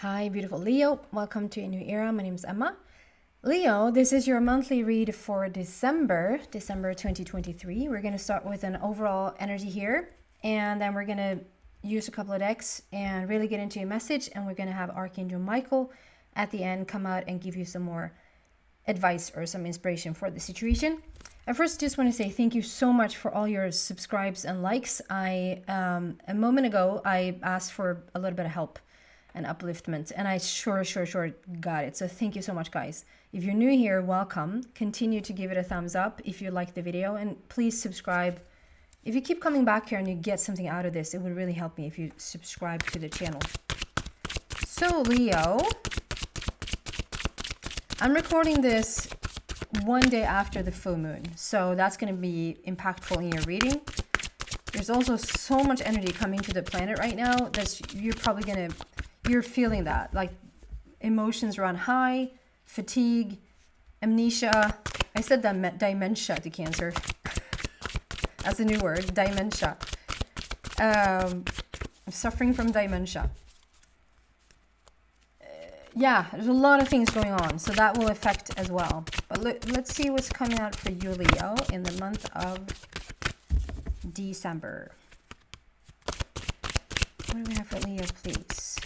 Hi, beautiful Leo. Welcome to a new era. My name is Emma. Leo, this is your monthly read for December 2023. We're going to start with an overall energy here, and then we're going to use a couple of decks and really get into your message, and we're going to have Archangel Michael at the end come out and give you some more advice or some inspiration for the situation. I first just want to say thank you so much for all your subscribes and likes. A moment ago, I asked for a little bit of help and upliftment, and I sure got it. So thank you so much, guys. If you're new here, welcome. Continue to give it a thumbs up if you like the video, and please subscribe. If you keep coming back here and you get something out of this, it would really help me if you subscribe to the channel. So Leo, I'm recording this one day after the full moon, so that's going to be impactful in your reading. There's also so much energy coming to the planet right now that you're feeling that, like emotions run high, fatigue, amnesia. I said dementia to Cancer. That's a new word, dementia. I'm suffering from dementia. Yeah, there's a lot of things going on, so that will affect as well. But let's see what's coming out for you, Leo, in the month of December. What do we have for Leo, please?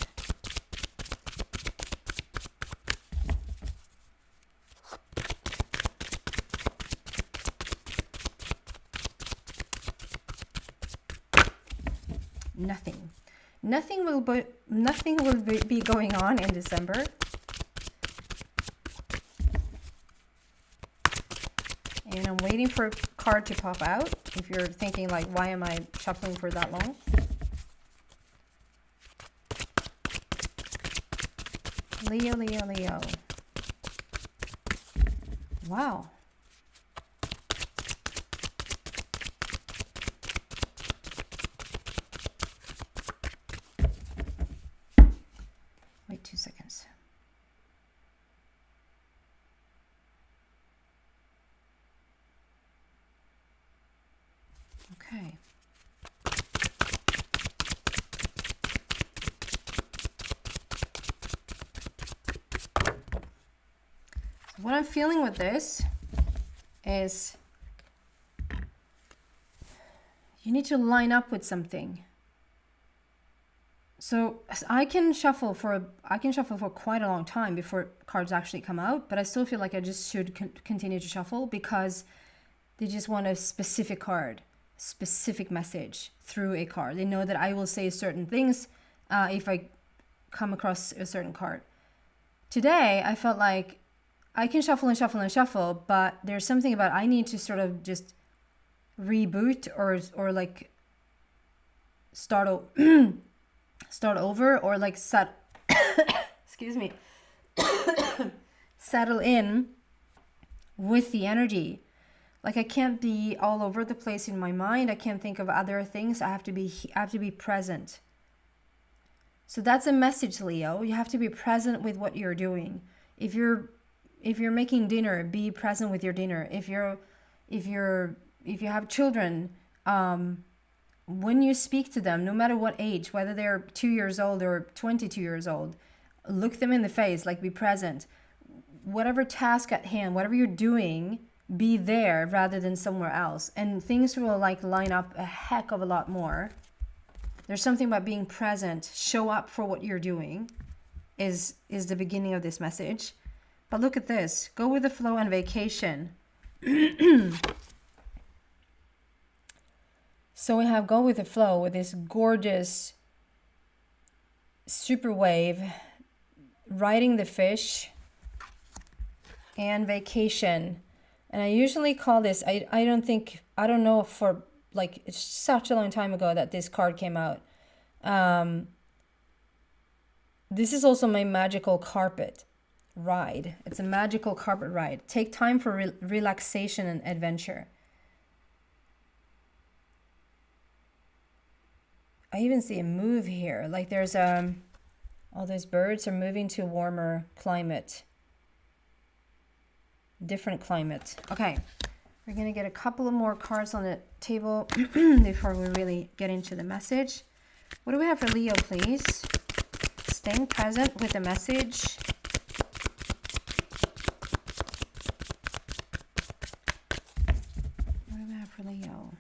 Nothing will be going on in December. And I'm waiting for a card to pop out. If you're thinking like, why am I shuffling for that long? Leo. Wow. Wait 2 seconds. Okay. So what I'm feeling with this is you need to line up with something. So I can shuffle for quite a long time before cards actually come out, but I still feel like I just should continue to shuffle because they just want a specific card, specific message through a card. They know that I will say certain things if I come across a certain card. Today, I felt like I can shuffle, but there's something about I need to sort of just reboot or like start over or like excuse me, settle in with the energy. Like I can't be all over the place in my mind. I can't think of other things. I have to be present. So that's a message, Leo. You have to be present with what you're doing. If you're making dinner, be present with your dinner. If you have children, when you speak to them, no matter what age, whether they're 2 years old or 22 years old, look them in the face, like be present. Whatever task at hand, whatever you're doing, be there rather than somewhere else. And things will like line up a heck of a lot more. There's something about being present, show up for what you're doing is the beginning of this message. But look at this, go with the flow and vacation. So we have go with the flow with this gorgeous super wave, riding the fish, and vacation. And I usually call this, I don't know for like, it's such a long time ago that this card came out. This is also my magical carpet ride. It's a magical carpet ride. Take time for relaxation and adventure. I even see a move here. Like there's all those birds are moving to a warmer climate. Different climate. Okay. We're going to get a couple of more cards on the table before we really get into the message. What do we have for Leo, please? Staying present with the message. What do we have for Leo?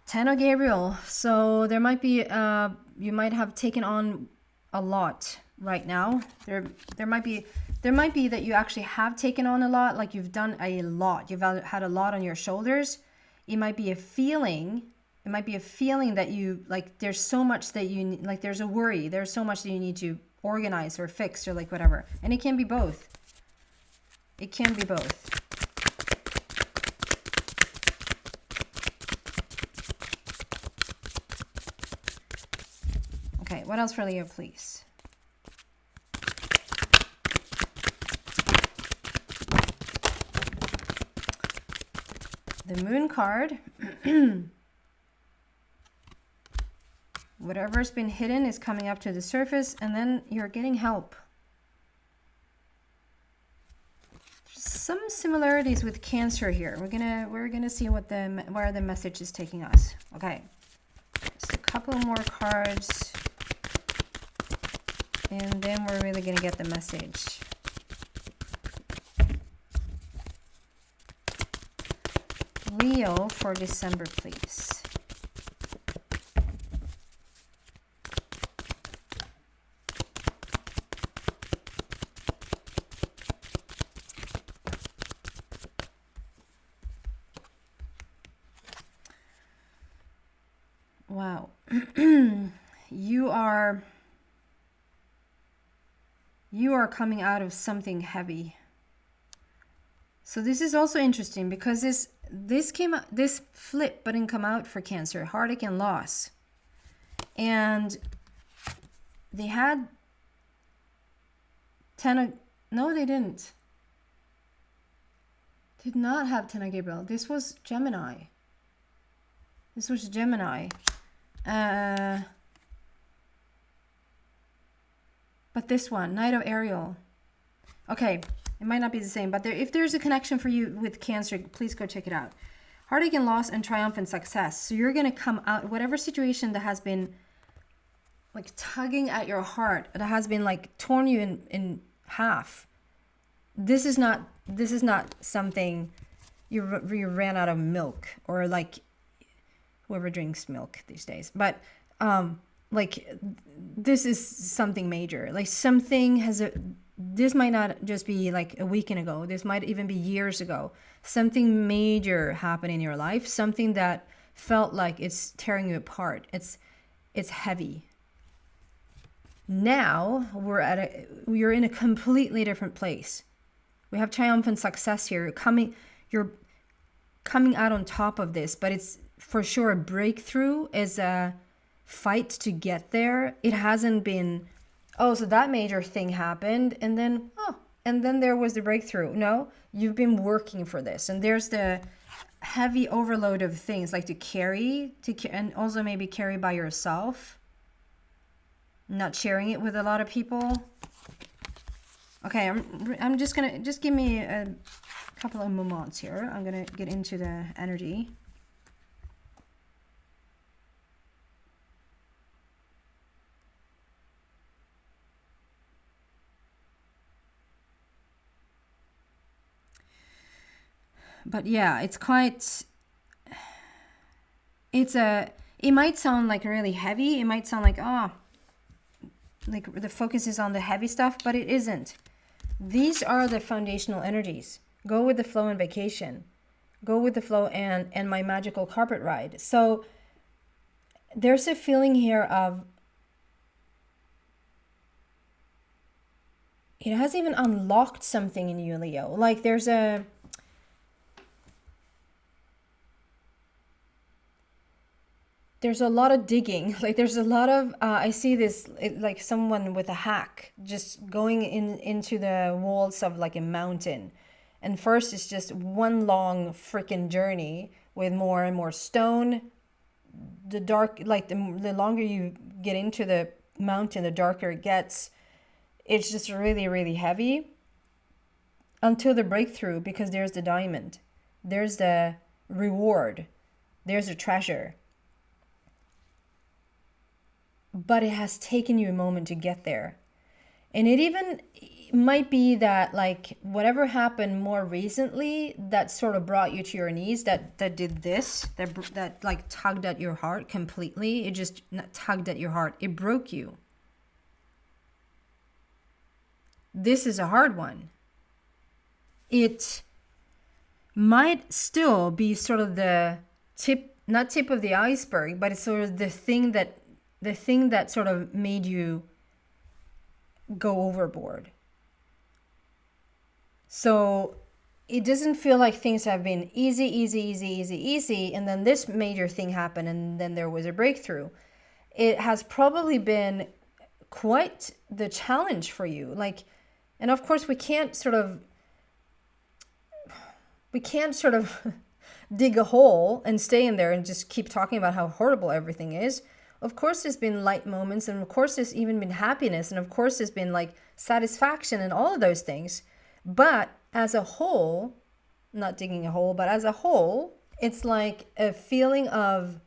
Ten of Gabriel. So there might be, you might have taken on a lot right now. There might be that you actually have taken on a lot, like you've done a lot. You've had a lot on your shoulders. It might be a feeling. It might be a feeling that you, like, there's so much that you, like, there's a worry. There's so much that you need to organize or fix or like whatever. And it can be both. It can be both. Okay, what else for Leo, please? The Moon card. Whatever's been hidden is coming up to the surface, and then you're getting help. Some similarities with Cancer here. We're gonna see what where the message is taking us. Okay, just a couple more cards, and then we're really gonna get the message. Leo for December, please. Wow. You are coming out of something heavy. So this is also interesting because this flip but didn't come out for Cancer, heartache and loss. And they had no, they didn't. Did not have Ten of Gabriel. This was Gemini. This was Gemini. But this one, Knight of Ariel. Okay, it might not be the same, but if there's a connection for you with Cancer, please go check it out. Heartache and loss and triumph and success. So you're going to come out, whatever situation that has been like tugging at your heart, that has been like torn you in half. This is not something you ran out of milk, or like whoever drinks milk these days. But like this is something major. Like something this might not just be like a weekend ago. This might even be years ago. Something major happened in your life. Something that felt like it's tearing you apart. It's heavy. Now you're in a completely different place. We have triumph and success here. You're coming out on top of this, but it's for sure a breakthrough, is a fight to get there. It hasn't been, oh, so that major thing happened and then there was the breakthrough. No, you've been working for this, and there's the heavy overload of things like to carry, and also maybe carry by yourself, not sharing it with a lot of people. Okay, I'm just gonna give me a couple of moments here. I'm gonna get into the energy. But yeah, it might sound like really heavy. It might sound like, like the focus is on the heavy stuff, but it isn't. These are the foundational energies. Go with the flow and vacation. Go with the flow and my magical carpet ride. So there's a feeling here of, it has even unlocked something in you, Leo. Like there's a lot of digging. Like there's a lot of I see this like someone with a hack just going into the walls of like a mountain, and first it's just one long freaking journey with more and more stone. The dark, like the longer you get into the mountain, the darker it gets. It's just really, really heavy. until the breakthrough, because there's the diamond, there's the reward, there's a treasure. But it has taken you a moment to get there. And it even might be that like whatever happened more recently that sort of brought you to your knees, that did this, that like tugged at your heart completely. It just not tugged at your heart. It broke you. This is a hard one. It might still be sort of the tip, not tip of the iceberg, but it's sort of the thing that sort of made you go overboard. So it doesn't feel like things have been easy, and then this major thing happened, and then there was a breakthrough. It has probably been quite the challenge for you. Like, and of course we can't sort of dig a hole and stay in there and just keep talking about how horrible everything is. Of course there's been light moments, and of course there's even been happiness, and of course there's been like satisfaction and all of those things. But as a whole, not digging a hole, but as a whole, it's like a feeling of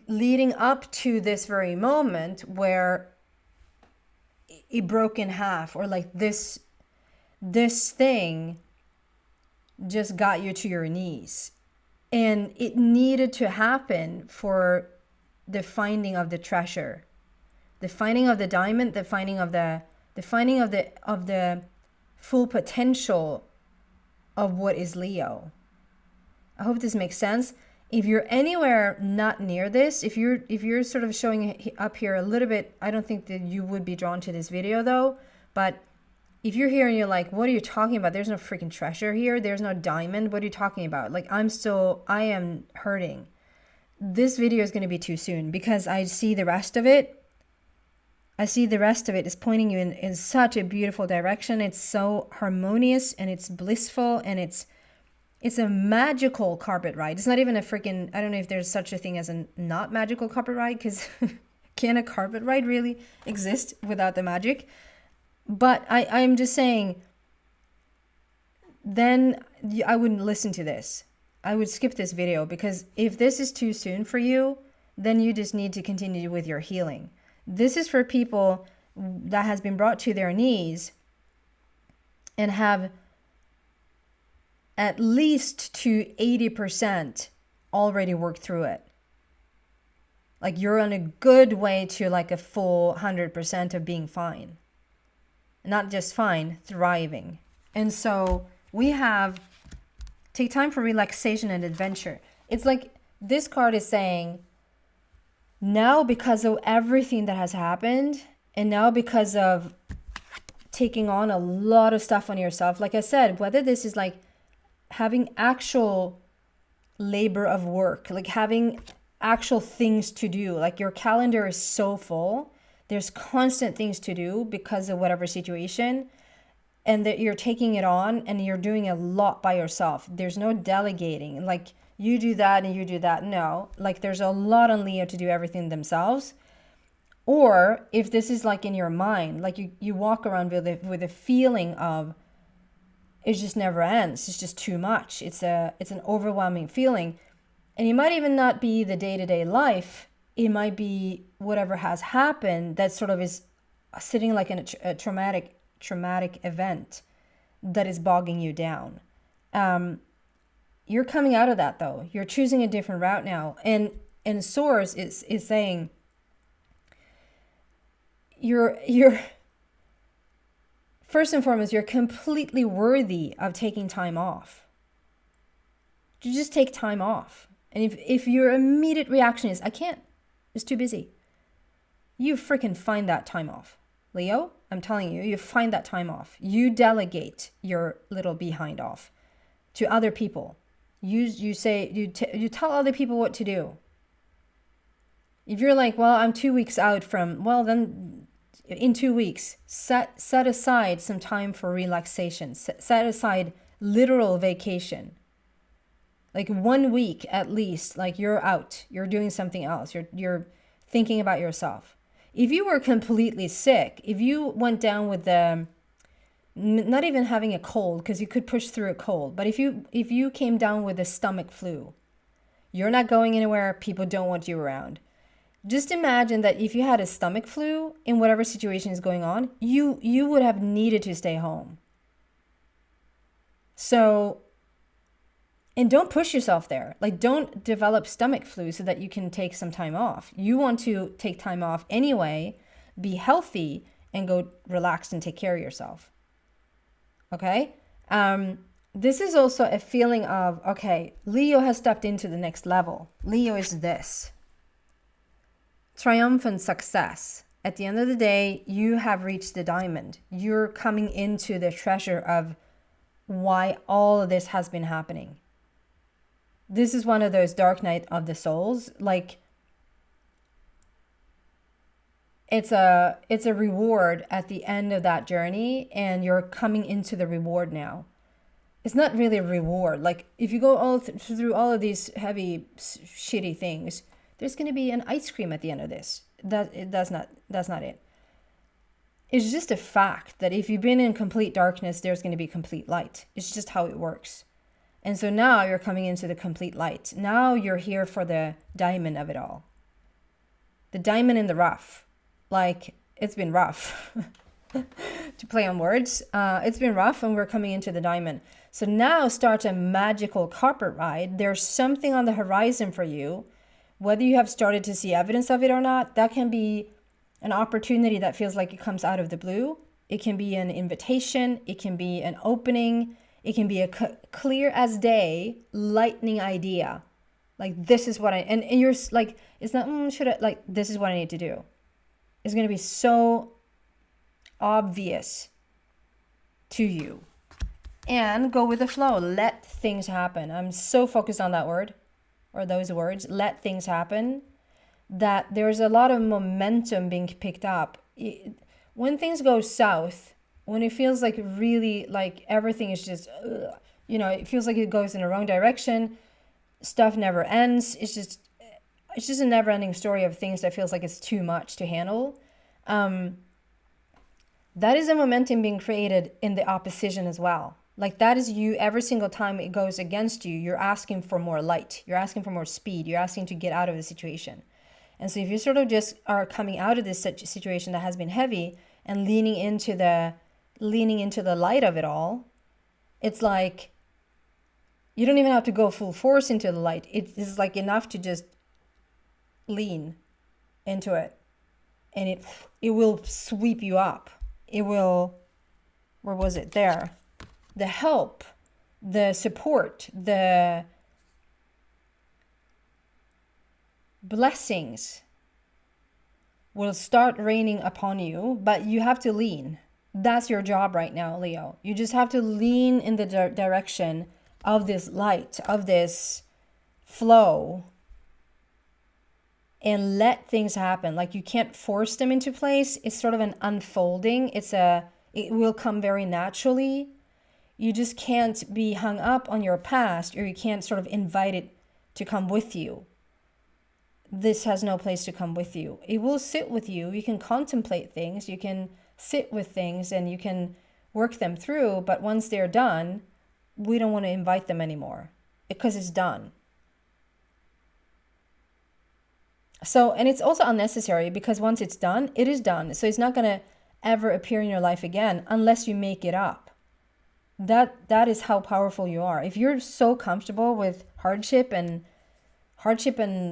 leading up to this very moment where it broke in half, or like this thing just got you to your knees. And it needed to happen for the finding of the treasure, the finding of the diamond, the finding of the full potential of what is Leo. I hope this makes sense. If you're anywhere not near this, if you're sort of showing up here a little bit, I don't think that you would be drawn to this video though. But if you're here and you're like, what are you talking about? There's no freaking treasure here. There's no diamond. What are you talking about? Like, I am hurting. This video is going to be too soon, because I see the rest of it. I see the rest of it is pointing you in such a beautiful direction. It's so harmonious and it's blissful, and it's a magical carpet ride. It's not even a freaking, I don't know if there's such a thing as a not magical carpet ride, because can a carpet ride really exist without the magic? But I'm just saying, then I wouldn't listen to this. I would skip this video, because if this is too soon for you, then you just need to continue with your healing. This is for people that has been brought to their knees and have at least to 80% already worked through it. Like, you're on a good way to like a full 100% of being fine. Not just fine, thriving. And so we have take time for relaxation and adventure. It's like this card is saying, now because of everything that has happened, and now because of taking on a lot of stuff on yourself, like I said, whether this is like having actual labor of work, like having actual things to do, like your calendar is so full, there's constant things to do because of whatever situation, and that you're taking it on and you're doing a lot by yourself. There's no delegating, like you do that and you do that. No, like there's a lot on Leo to do everything themselves. Or if this is like in your mind, like you walk around with a feeling of it just never ends. It's just too much. It's an overwhelming feeling. And it might even not be the day-to-day life. It might be whatever has happened that sort of is sitting like in a traumatic event that is bogging you down. You're coming out of that though. You're choosing a different route now. And Source is saying you're first and foremost, you're completely worthy of taking time off. You just take time off. And if your immediate reaction is, I can't, it's too busy, you freaking find that time off. Leo, I'm telling you, you find that time off. You delegate your little behind off to other people. You tell other people what to do. If you're like, well, I'm 2 weeks out from, well, then in 2 weeks, set aside some time for relaxation. Set aside literal vacation. Like 1 week at least, like you're out, you're doing something else, you're thinking about yourself. If you were completely sick, if you went down with the not even having a cold, because you could push through a cold, but if you came down with a stomach flu, you're not going anywhere, people don't want you around. Just imagine that if you had a stomach flu in whatever situation is going on, you would have needed to stay home. So, and don't push yourself there. Like, don't develop stomach flu so that you can take some time off. You want to take time off anyway, be healthy, and go relax and take care of yourself. Okay? This is also a feeling of, okay, Leo has stepped into the next level. Leo is this. Triumphant success. At the end of the day, you have reached the diamond. You're coming into the treasure of why all of this has been happening. This is one of those dark night of the souls. Like, it's a reward at the end of that journey, and you're coming into the reward now. It's not really a reward. Like, if you go all through all of these heavy, shitty things, there's going to be an ice cream at the end of this. That's not it. It's just a fact that if you've been in complete darkness, there's going to be complete light. It's just how it works. And so now you're coming into the complete light. Now you're here for the diamond of it all. The diamond in the rough. Like, it's been rough. To play on words. It's been rough, and we're coming into the diamond. So now starts a magical carpet ride. There's something on the horizon for you. Whether you have started to see evidence of it or not, that can be an opportunity that feels like it comes out of the blue. It can be an invitation. It can be an opening. It can be a clear as day, lightning idea. Like, this is what and you're like, it's not, this is what I need to do. It's going to be so obvious to you. And go with the flow. Let things happen. I'm so focused on that word, or those words, let things happen, that there's a lot of momentum being picked up. When things go south, when it feels like really like everything is just, it feels like it goes in the wrong direction, stuff never ends. It's just a never ending story of things that feels like it's too much to handle. That is a momentum being created in the opposition as well. Like, that is you every single time it goes against you, you're asking for more light. You're asking for more speed. You're asking to get out of the situation. And so if you sort of just are coming out of this situation that has been heavy and leaning into the light of it all, it's like you don't even have to go full force into the light. It is like enough to just lean into it, and it will sweep you up. It will, where was it? There. The help, the support, the blessings will start raining upon you, but you have to lean. That's your job right now, Leo. You just have to lean in the direction of this light, of this flow, and let things happen. Like, you can't force them into place. It's sort of an unfolding. It will come very naturally. You just can't be hung up on your past, or you can't sort of invite it to come with you. This has no place to come with you. It will sit with you. You can contemplate things. You can sit with things, and you can work them through. But once they're done, we don't want to invite them anymore because it's done. So, and it's also unnecessary, because once it's done, it is done. So it's not going to ever appear in your life again unless you make it up. That is how powerful you are. If you're so comfortable with hardship and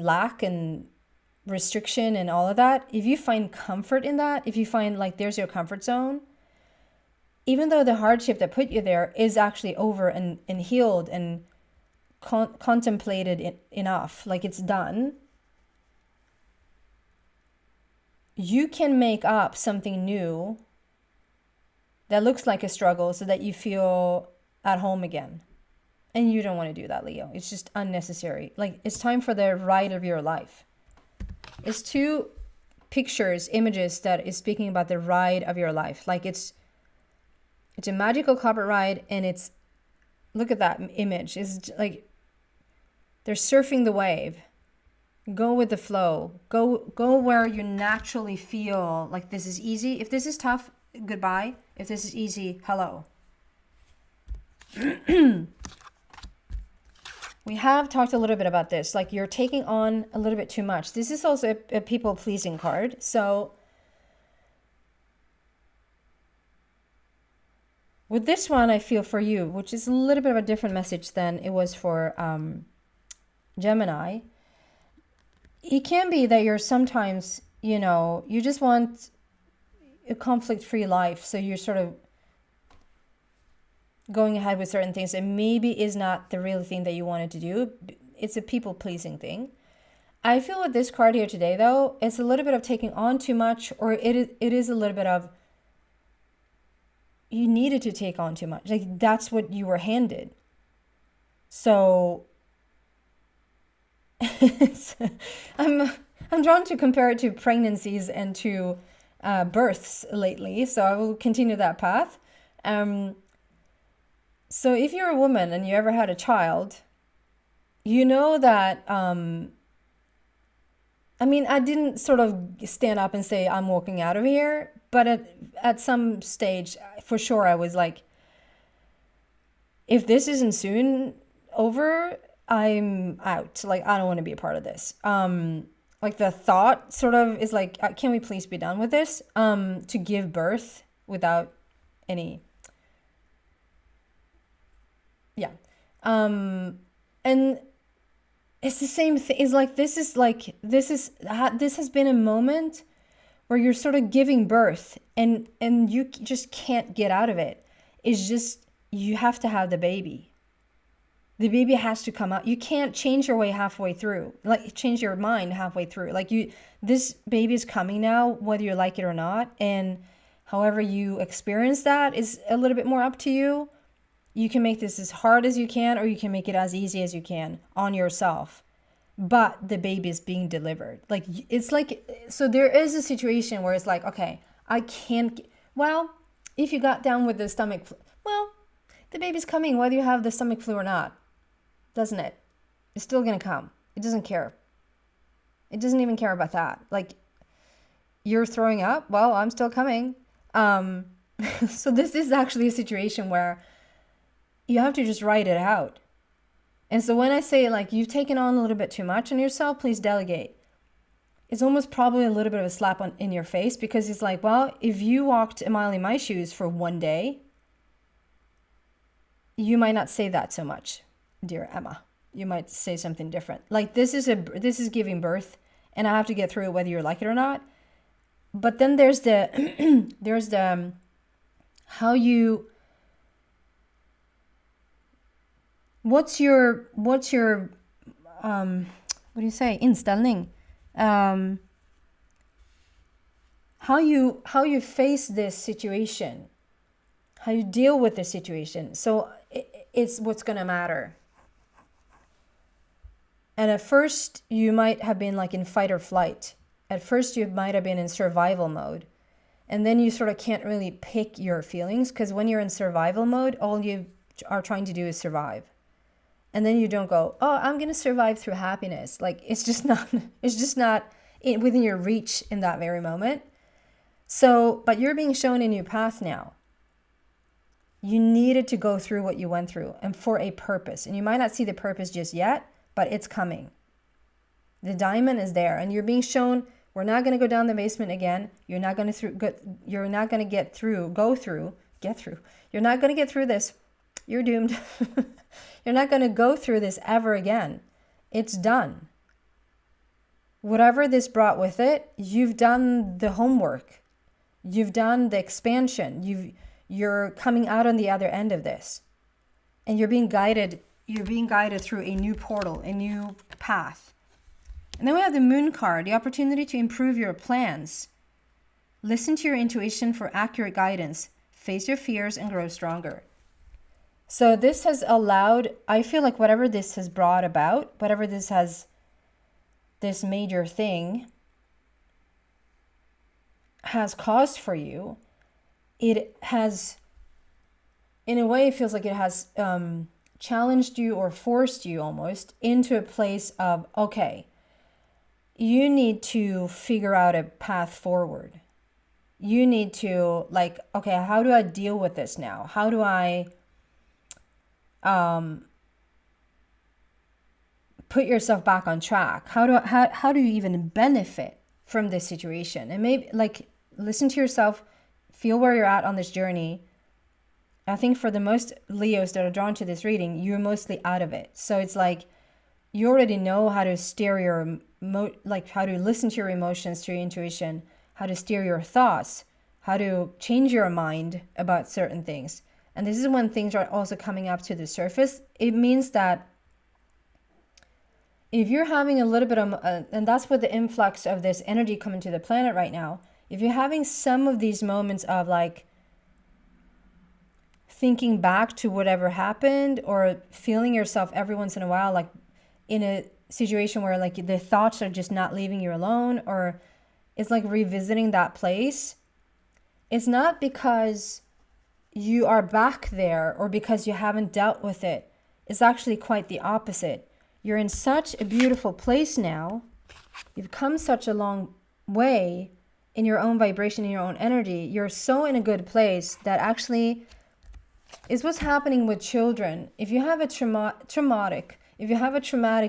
lack and restriction and all of that, if you find comfort in that, if you find like there's your comfort zone, even though the hardship that put you there is actually over and healed and contemplated enough, like it's done, you can make up something new that looks like a struggle so that you feel at home again. And you don't want to do that, Leo. It's just unnecessary. Like, it's time for the ride of your life. It's two images that is speaking about the ride of your life. Like, it's a magical carpet ride, and it's, look at that image. It's like they're surfing the wave. Go with the flow. Go where you naturally feel like this is easy. If this is tough, goodbye. If this is easy, hello. We have talked a little bit about this, like you're taking on a little bit too much. This is also a people pleasing card. So with this one, I feel for you, which is a little bit of a different message than it was for Gemini. It can be that you're sometimes, you just want a conflict-free life. So you're sort of going ahead with certain things that maybe is not the real thing that you wanted to do. It's a people-pleasing thing. I feel with this card here today, though, it's a little bit of taking on too much, or it is a little bit of you needed to take on too much. Like that's what you were handed. So I'm drawn to compare it to pregnancies and to births lately. So I will continue that path. So if you're a woman and you ever had a child, you know that, I didn't sort of stand up and say, I'm walking out of here. But at some stage, for sure, I was like, if this isn't soon over, I'm out. Like, I don't want to be a part of this. Like the thought sort of is like, can we please be done with this? To give birth without any... Yeah. And it's the same thing. It's like, this has been a moment where you're sort of giving birth and you just can't get out of it. It's just, you have to have the baby. The baby has to come out. You can't change your way halfway through, like change your mind halfway through. Like this baby is coming now, whether you like it or not. And however you experience that is a little bit more up to you. You can make this as hard as you can, or you can make it as easy as you can on yourself. But the baby is being delivered. Like, it's like, so there is a situation where it's like, okay, I can't, well, if you got down with the stomach flu, well, the baby's coming whether you have the stomach flu or not, doesn't it? It's still going to come. It doesn't care. It doesn't even care about that. Like, you're throwing up, well, I'm still coming. So this is actually a situation where you have to just write it out. And so when I say like you've taken on a little bit too much on yourself, please delegate. It's almost probably a little bit of a slap in your face, because it's like, well, if you walked a mile in my shoes for one day, you might not say that so much, dear Emma. You might say something different. Like this is giving birth, and I have to get through it whether you like it or not. But then there's the how you... What's your what do you say, inställning? How you face this situation, how you deal with this situation. So it's what's going to matter. And at first you might have been like in fight or flight. At first you might have been in survival mode. And then you sort of can't really pick your feelings, because when you're in survival mode, all you are trying to do is survive. And then you don't go, oh, I'm going to survive through happiness. Like, it's just not within your reach in that very moment. So, but you're being shown a new path now. You needed to go through what you went through, and for a purpose. And you might not see the purpose just yet, but it's coming. The diamond is there, and you're being shown, we're not going to go down the basement again. You're not going to You're not going to get through this. You're doomed. You're not going to go through this ever again. It's done. Whatever this brought with it, you've done the homework. You've done the expansion. You're coming out on the other end of this. And you're being guided through a new portal, a new path. And then we have the Moon card, the opportunity to improve your plans. Listen to your intuition for accurate guidance. Face your fears and grow stronger. So this has allowed, I feel like whatever this has brought about, whatever this major thing has caused for you, it has, in a way, it feels like it has challenged you or forced you almost into a place of, okay, you need to figure out a path forward. you need to like, okay, how do I deal with this now? How do I put yourself back on track? How do you even benefit from this situation? And maybe like listen to yourself, feel where you're at on this journey. I think for the most Leos that are drawn to this reading, you're mostly out of it. So it's like you already know how to steer your like how to listen to your emotions, to your intuition, how to steer your thoughts, how to change your mind about certain things. And this is when things are also coming up to the surface. It means that if you're having a little bit of, and that's what the influx of this energy coming to the planet right now, if you're having some of these moments of like thinking back to whatever happened, or feeling yourself every once in a while like in a situation where like the thoughts are just not leaving you alone, or it's like revisiting that place, it's not because you are back there or because you haven't dealt with it. It's actually quite the opposite. You're in such a beautiful place now. You've come such a long way in your own vibration, in your own energy. You're so in a good place that actually is what's happening with children. If you have a traumatic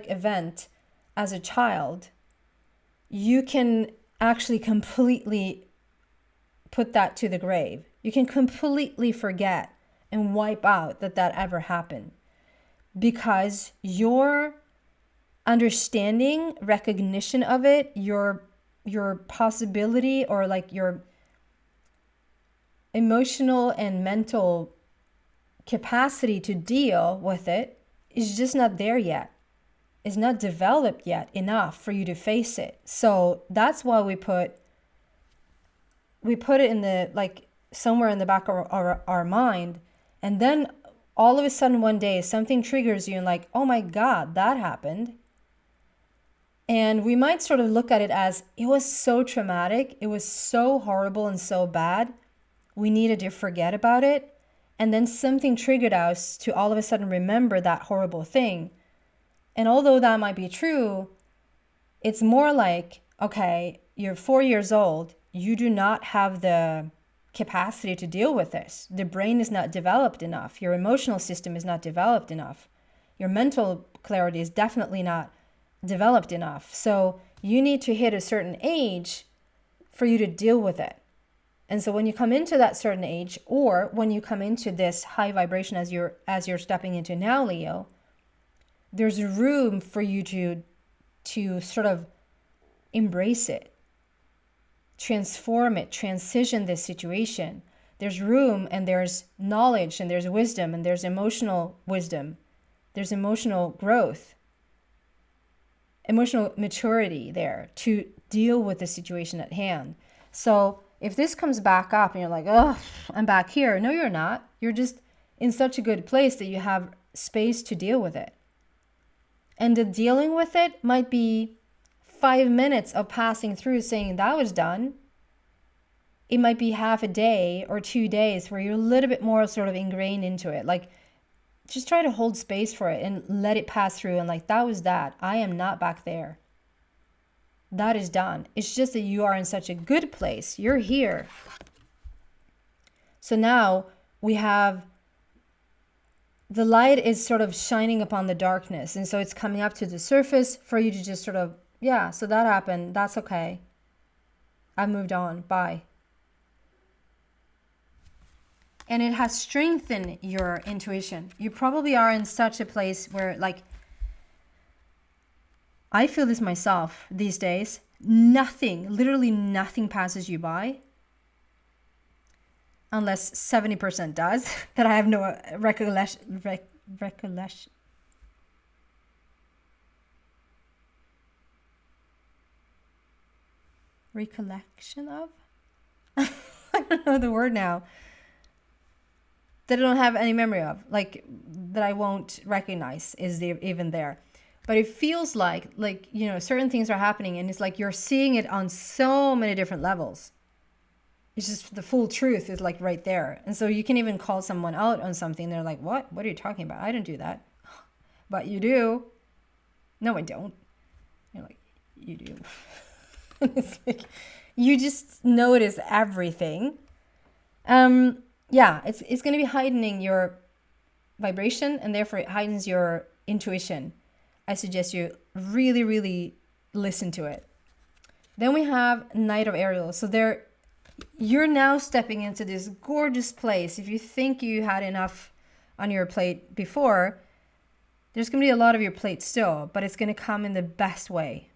event as a child, you can actually completely put that to the grave. You can completely forget and wipe out that ever happened, because your understanding, recognition of it, your possibility, or like your emotional and mental capacity to deal with it is just not there yet. It's not developed yet enough for you to face it. So that's why we put it in the, like, somewhere in the back of our mind. And then all of a sudden one day something triggers you and like, oh my God, that happened. And we might sort of look at it as, it was so traumatic, it was so horrible and so bad, we needed to forget about it. And then something triggered us to all of a sudden remember that horrible thing. And although that might be true, it's more like, okay, you're 4 years old, you do not have the capacity to deal with this. The brain is not developed enough. Your emotional system is not developed enough. Your mental clarity is definitely not developed enough. So you need to hit a certain age for you to deal with it. And so when you come into that certain age, or when you come into this high vibration as you're stepping into now, Leo, there's room for you to sort of embrace it, transform it, transition this situation. There's room, and there's knowledge, and there's wisdom, and there's emotional wisdom. There's emotional growth, emotional maturity there to deal with the situation at hand. So if this comes back up and you're like, oh, I'm back here. No, you're not. You're just in such a good place that you have space to deal with it. And the dealing with it might be 5 minutes of passing through saying that was done. It might be half a day or 2 days where you're a little bit more sort of ingrained into it. Like, just try to hold space for it and let it pass through. And like, that was that. I am not back there. That is done. It's just that you are in such a good place. You're here. So now we have the light is sort of shining upon the darkness. And so it's coming up to the surface for you to just sort of, yeah, so that happened. That's okay. I moved on. Bye. And it has strengthened your intuition. You probably are in such a place where, like, I feel this myself these days. Nothing, literally nothing passes you by. Unless 70% does, that I have no recollection. Recollection of? I don't know the word now. That I don't have any memory of. Like, that I won't recognize is even there. But it feels like, you know, certain things are happening and it's like you're seeing it on so many different levels. It's just the full truth is like right there. And so you can even call someone out on something. They're like, what? What are you talking about? I didn't do that. But you do. No, I don't. You're like, you do. It's like, You just notice everything. Yeah, it's going to be heightening your vibration, and therefore it heightens your intuition. I suggest you really, really listen to it. Then we have Knight of Ariel. So you're now stepping into this gorgeous place. If you think you had enough on your plate before, there's going to be a lot of your plate still, but it's going to come in the best way.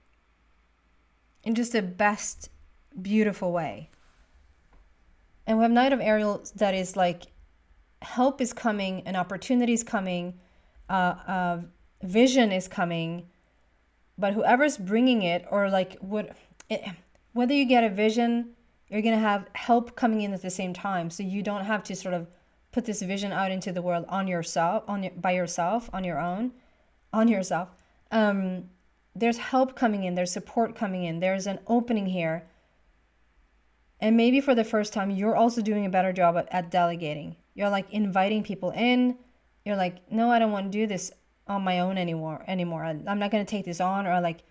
In just the best, beautiful way. And we have Knight of Ariel that is like help is coming, an opportunity is coming, vision is coming, but whoever's bringing it, or like whether you get a vision, you're going to have help coming in at the same time. So you don't have to sort of put this vision out into the world on yourself, by yourself, on your own, on yourself. There's help coming in, there's support coming in, there's an opening here. And maybe for the first time, you're also doing a better job at delegating. You're like inviting people in. You're like, no, I don't want to do this on my own anymore. I'm not going to take this on. Or like,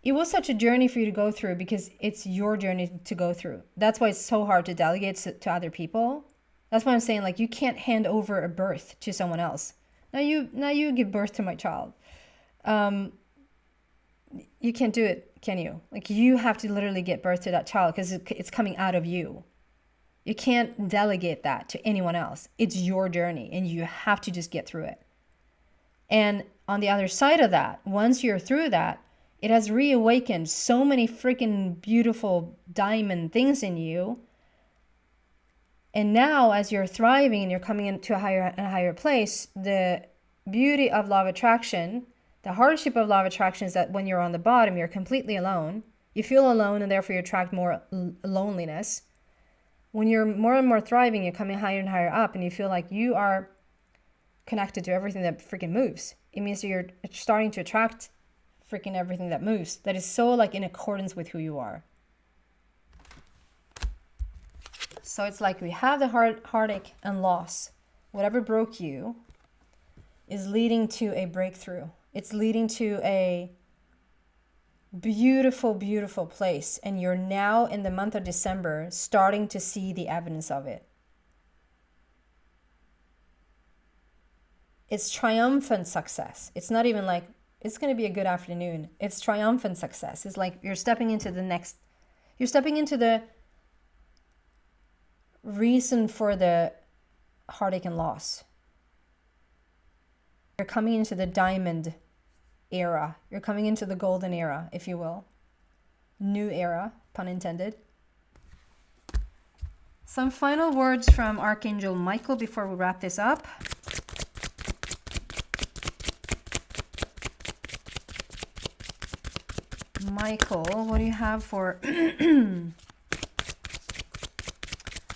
it was such a journey for you to go through because it's your journey to go through. That's why it's so hard to delegate to other people. That's why I'm saying, like, you can't hand over a birth to someone else. Now you give birth to my child. You can't do it, can you? Like, you have to literally get birth to that child because it's coming out of you. You can't delegate that to anyone else. It's your journey and you have to just get through it. And on the other side of that, once you're through that, it has reawakened so many freaking beautiful diamond things in you. And now as you're thriving and you're coming into a higher place, the beauty of law of attraction, the hardship of law of attraction is that when you're on the bottom, you're completely alone. You feel alone and therefore you attract more loneliness. When you're more and more thriving, you're coming higher and higher up and you feel like you are connected to everything that freaking moves. It means that you're starting to attract freaking everything that moves. That is so like in accordance with who you are. So it's like we have the heartache and loss. Whatever broke you is leading to a breakthrough. It's leading to a beautiful, beautiful place. And you're now in the month of December starting to see the evidence of it. It's triumphant success. It's not even like, it's going to be a good afternoon. It's triumphant success. It's like you're stepping into the reason for the heartache and loss. You're coming into the diamond era. You're coming into the golden era, if you will. New era, pun intended. Some final words from Archangel Michael before we wrap this up. Michael, what do you have for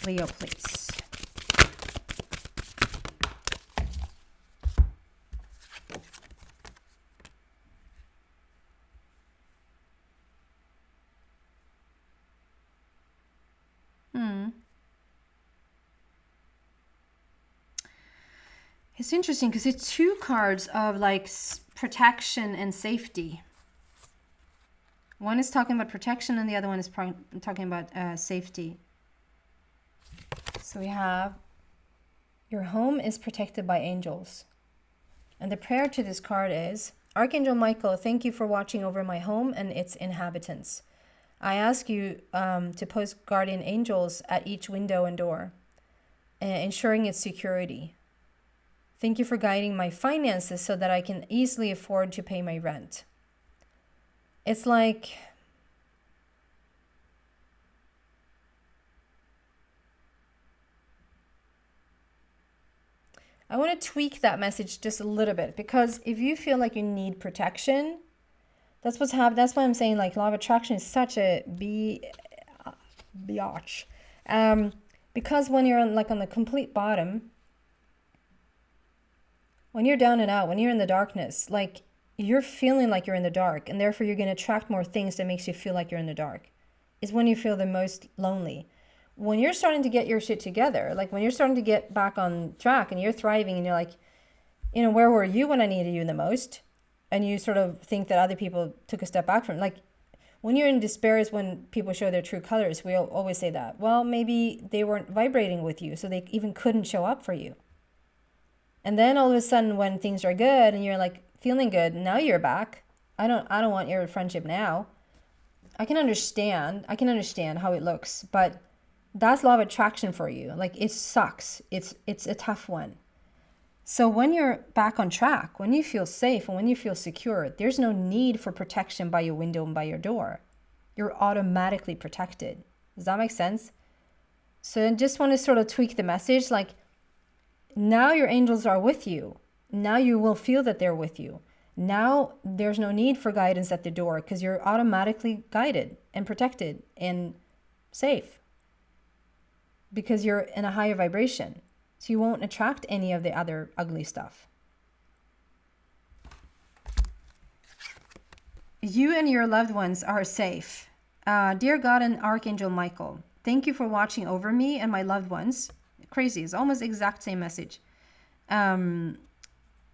Leo, please? It's interesting because it's two cards of like protection and safety. One is talking about protection and the other one is talking about safety. So we have, your home is protected by angels. And the prayer to this card is, Archangel Michael, thank you for watching over my home and its inhabitants. I ask you to post guardian angels at each window and door, ensuring its security. Thank you for guiding my finances so that I can easily afford to pay my rent. It's like, I want to tweak that message just a little bit, because if you feel like you need protection, that's what's happening. That's why I'm saying like law of attraction is such a biatch. Because when you're on the complete bottom, when you're down and out, when you're in the darkness, like you're feeling like you're in the dark, and therefore you're going to attract more things that makes you feel like you're in the dark. Is when you feel the most lonely. When you're starting to get your shit together, like when you're starting to get back on track and you're thriving and you're like, where were you when I needed you the most? And you sort of think that other people took a step back from, like, When you're in despair is when people show their true colors. We always say that. Well, maybe they weren't vibrating with you, so they even couldn't show up for you. And then all of a sudden when things are good and you're like feeling good, now you're back. I don't want your friendship now. I can understand how it looks, but that's law of attraction for you. Like, it sucks. It's a tough one. So when you're back on track, when you feel safe and when you feel secure, there's no need for protection by your window and by your door. You're automatically protected. Does that make sense? So I just want to sort of tweak the message. Like, now your angels are with you. Now you will feel that they're with you. Now there's no need for guidance at the door because you're automatically guided and protected and safe because you're in a higher vibration. So you won't attract any of the other ugly stuff. You and your loved ones are safe. Dear God and Archangel Michael, thank you for watching over me and my loved ones. Crazy, it's almost exact same message.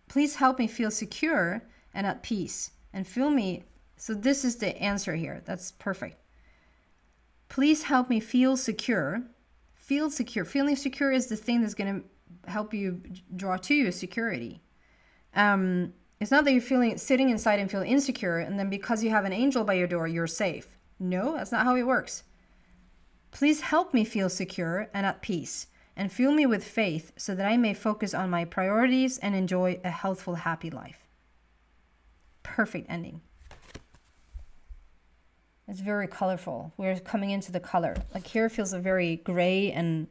Please help me feel secure and at peace and feel me. So this is the answer here. That's perfect. Please help me feel secure. Feel secure. Feeling secure is the thing that's going to help you draw to you security. It's not that you're sitting inside and feel insecure, and then because you have an angel by your door, you're safe. No, that's not how it works. Please help me feel secure and at peace, and fill me with faith so that I may focus on my priorities and enjoy a healthful, happy life. Perfect ending. It's very colorful. We're coming into the color. Like, here feels a very gray and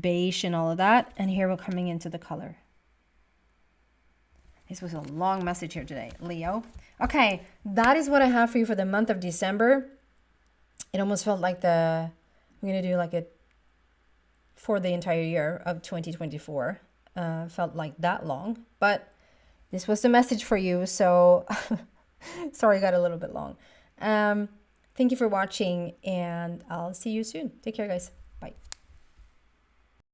beige and all of that. And here we're coming into the color. This was a long message here today, Leo. Okay, that is what I have for you for the month of December. It almost felt like I'm going to do like it for the entire year of 2024. Felt like that long. But this was the message for you. So, sorry, it got a little bit long. Thank you for watching, and I'll see you soon. Take care, guys. Bye.